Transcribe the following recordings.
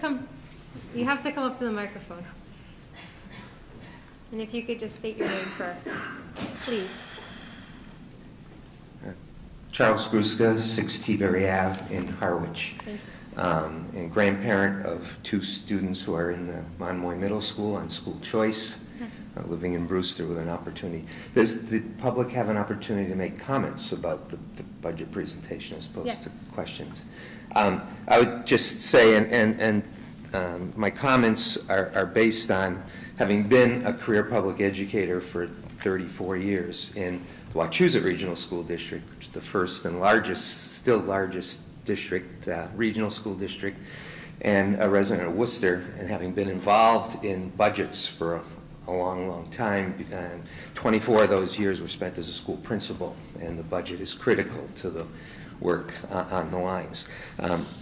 come up to the microphone. And if you could just state your name please. Charles Gruska, 6 Teaberry Ave in Harwich. And grandparent of 2 students who are in the Monomoy Middle School on school choice, living in Brewster with an opportunity. Does the public have an opportunity to make comments about the budget presentation as opposed to questions? I would just say, and my comments are based on having been a career public educator for 34 years in the Wachusett Regional School District, which is the first and largest, still largest district, regional school district, and a resident of Worcester, and having been involved in budgets for a long, long time. And 24 of those years were spent as a school principal, and the budget is critical to the work on the lines.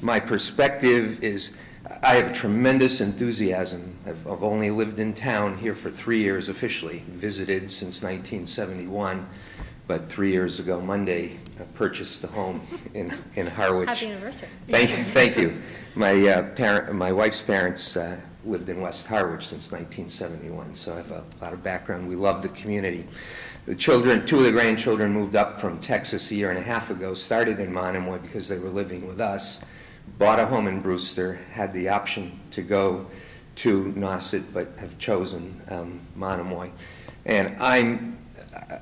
My perspective is I have tremendous enthusiasm. I've only lived in town here for 3 years officially, visited since 1971, but 3 years ago Monday I purchased a home in Harwich. Happy anniversary. Thank you. My wife's parents lived in West Harwich since 1971, so I have a lot of background. We love the community. The children, 2 of the grandchildren moved up from Texas a year and a half ago, started in Monomoy because they were living with us, bought a home in Brewster, had the option to go to Nauset, but have chosen Monomoy. And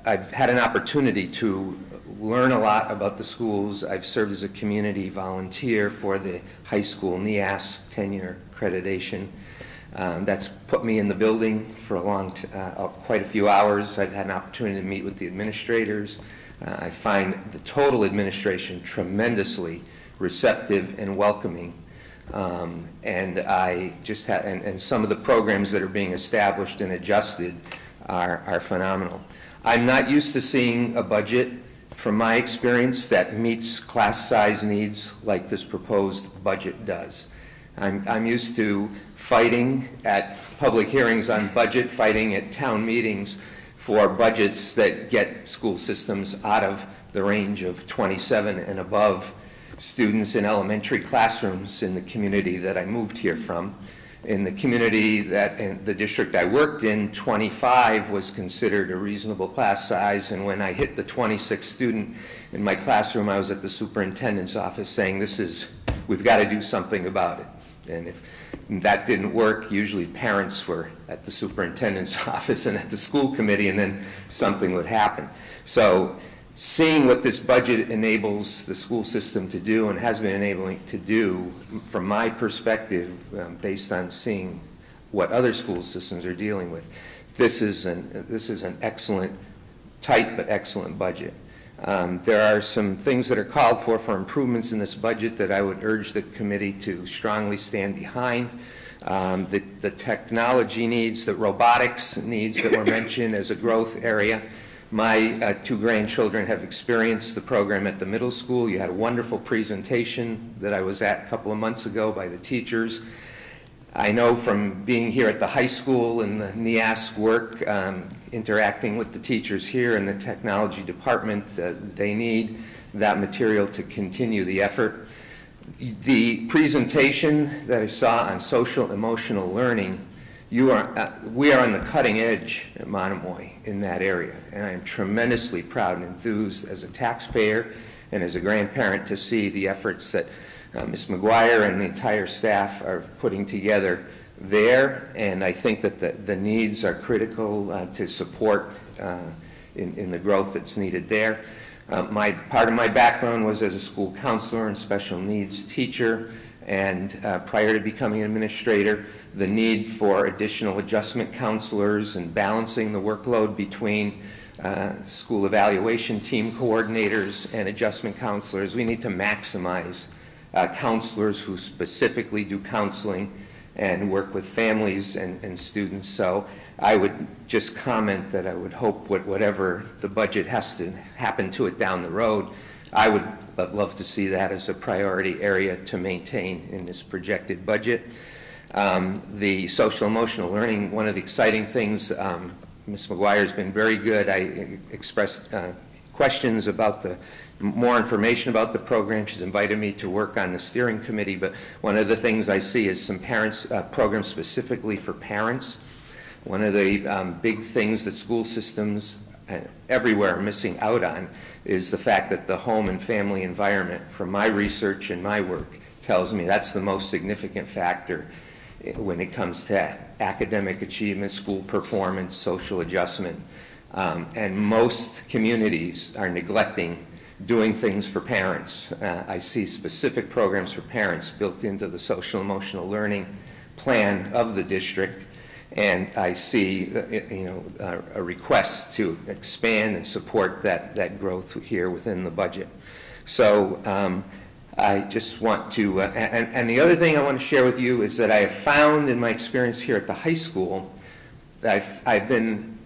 I've had an opportunity to learn a lot about the schools. I've served as a community volunteer for the high school NEAS 10-year accreditation. That's put me in the building for quite a few hours. I've had an opportunity to meet with the administrators. I find the total administration tremendously receptive and welcoming. And I just and some of the programs that are being established and adjusted are phenomenal. I'm not used to seeing a budget, from my experience, that meets class size needs like this proposed budget does. I'm used to fighting at public hearings on budget, fighting at town meetings for budgets that get school systems out of the range of 27 and above students in elementary classrooms in the community that I moved here from. In the community that, in the district I worked in, 25 was considered a reasonable class size, and when I hit the 26th student in my classroom, I was at the superintendent's office saying, we've got to do something about it. And if that didn't work, usually parents were at the superintendent's office and at the school committee, and then something would happen. So seeing what this budget enables the school system to do and has been enabling to do, from my perspective, based on seeing what other school systems are dealing with, this is an excellent, tight but excellent budget. There are some things that are called for improvements in this budget that I would urge the committee to strongly stand behind. The technology needs, the robotics needs that were mentioned as a growth area. My 2 grandchildren have experienced the program at the middle school. You had a wonderful presentation that I was at a couple of months ago by the teachers. I know from being here at the high school and the NEAS work, interacting with the teachers here in the technology department, they need that material to continue the effort. The presentation that I saw on social emotional learning, we are on the cutting edge at Monomoy in that area, and I am tremendously proud and enthused as a taxpayer and as a grandparent to see the efforts that Ms. McGuire and the entire staff are putting together there, and I think that the needs are critical to support in the growth that's needed there. Part of my background was as a school counselor and special needs teacher, and prior to becoming an administrator, the need for additional adjustment counselors and balancing the workload between school evaluation team coordinators and adjustment counselors. We need to maximize counselors who specifically do counseling and work with families and students. So I would just comment that I would hope whatever the budget has to happen to it down the road, I would love to see that as a priority area to maintain in this projected budget. The social emotional learning, one of the exciting things, Ms. McGuire has been very good. I expressed questions about more information about the program. She's invited me to work on the steering committee, but one of the things I see is some programs specifically for parents. One of the big things that school systems everywhere are missing out on is the fact that the home and family environment, from my research and my work, tells me that's the most significant factor when it comes to academic achievement, school performance, social adjustment. And most communities are neglecting doing things for parents. I see specific programs for parents built into the social emotional learning plan of the district, and I see a request to expand and support that growth here within the budget. So I just want to, and the other thing I want to share with you is that I have found in my experience here at the high school that I've been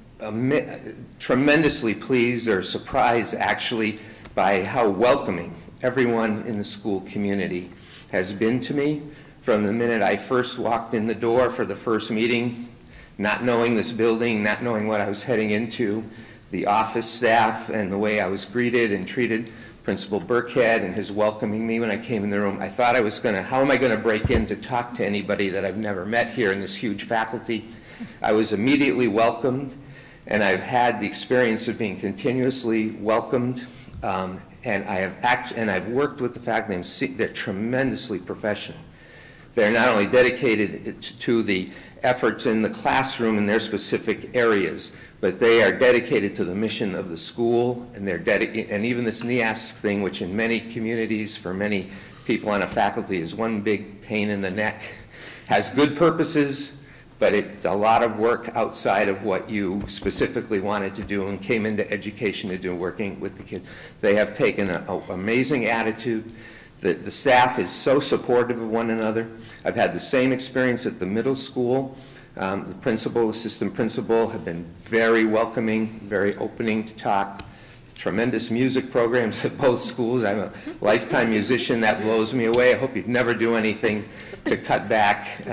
tremendously pleased or surprised actually by how welcoming everyone in the school community has been to me from the minute I first walked in the door for the first meeting, not knowing this building, not knowing what I was heading into, the office staff and the way I was greeted and treated, Principal Burkhead and his welcoming me when I came in the room. I thought I was how am I going to break in to talk to anybody that I've never met here in this huge faculty? I was immediately welcomed, and I've had the experience of being continuously welcomed, and I've worked with the faculty. They're tremendously professional. They're not only dedicated to the efforts in the classroom in their specific areas, but they are dedicated to the mission of the school, and they're dedicated, and even this NEASC thing, which in many communities for many people on a faculty is one big pain in the neck, has good purposes, but it's a lot of work outside of what you specifically wanted to do and came into education to do, working with the kids. They have taken an amazing attitude. The staff is so supportive of one another. I've had the same experience at the middle school. The principal, assistant principal have been very welcoming, very opening to talk. Tremendous music programs at both schools. I'm a lifetime musician. That blows me away. I hope you'd never do anything to cut back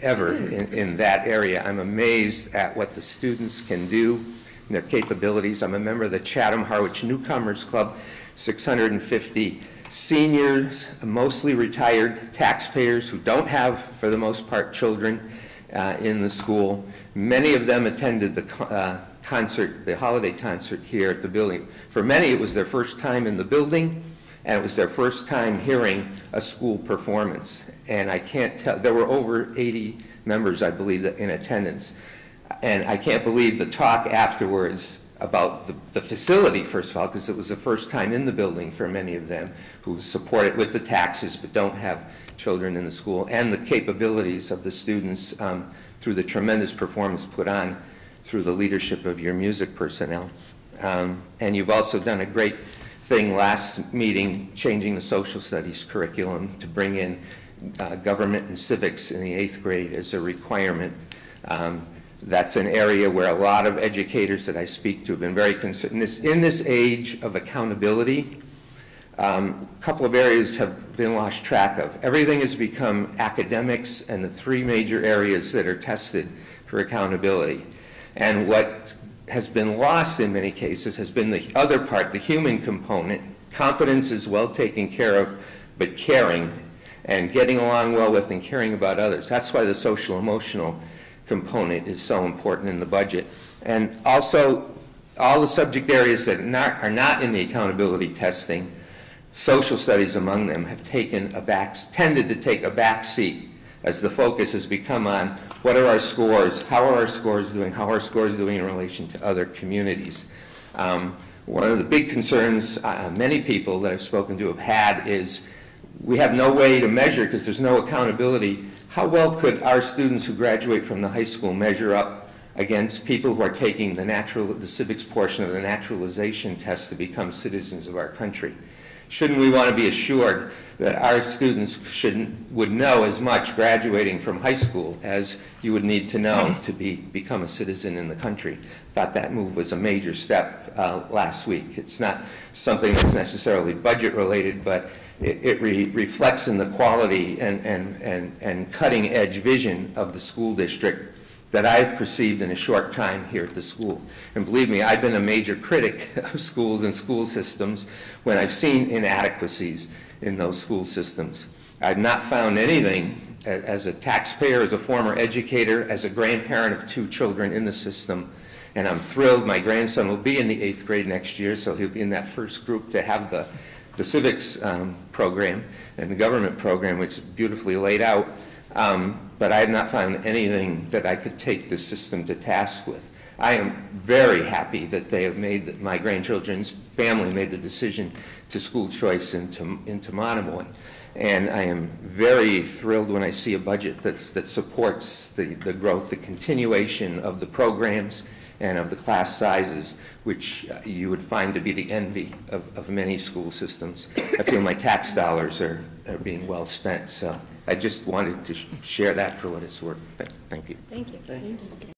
ever in that area. I'm amazed at what the students can do and their capabilities. I'm a member of the Chatham-Harwich Newcomers Club, 650 seniors, mostly retired taxpayers who don't have, for the most part, children in the school. Many of them attended the concert, the holiday concert here at the building. For many, it was their first time in the building, and it was their first time hearing a school performance. And I can't tell, there were over 80 members, I believe, in attendance. And I can't believe the talk afterwards about the facility, first of all, because it was the first time in the building for many of them who support it with the taxes but don't have children in the school, and the capabilities of the students through the tremendous performance put on through the leadership of your music personnel. And you've also done a great thing last meeting, changing the social studies curriculum to bring in government and civics in the 8th grade as a requirement. That's an area where a lot of educators that I speak to have been very concerned. In this age of accountability, a couple of areas have been lost track of. Everything has become academics and the 3 major areas that are tested for accountability. And what has been lost in many cases has been the other part, the human component. Competence is well taken care of, but caring and getting along well with and caring about others. That's why the social emotional component is so important in the budget. And also, all the subject areas that are not in the accountability testing, social studies among them, have tended to take a back seat as the focus has become on what are our scores, how are our scores doing, how are our scores doing in relation to other communities. One of the big concerns many people that I've spoken to have had is we have no way to measure, because there's no accountability, how well could our students who graduate from the high school measure up against people who are taking the civics portion of the naturalization test to become citizens of our country? Shouldn't we want to be assured that our students would know as much graduating from high school as you would need to know to become a citizen in the country? Thought that move was a major step last week. It's not something that's necessarily budget related, but it reflects in the quality and cutting edge vision of the school district that I've perceived in a short time here at the school. And believe me, I've been a major critic of schools and school systems when I've seen inadequacies in those school systems. I've not found anything, as a taxpayer, as a former educator, as a grandparent of 2 children in the system, and I'm thrilled. My grandson will be in the 8th grade next year, so he'll be in that first group to have the civics program and the government program, which is beautifully laid out. But I have not found anything that I could take the system to task with. I am very happy that they have made, my grandchildren's family made the decision to school choice into Monomoy. And I am very thrilled when I see a budget that supports the growth, the continuation of the programs and of the class sizes, which you would find to be the envy of many school systems. I feel my tax dollars are being well spent. So I just wanted to share that for what it's worth. Thank you. Thank you.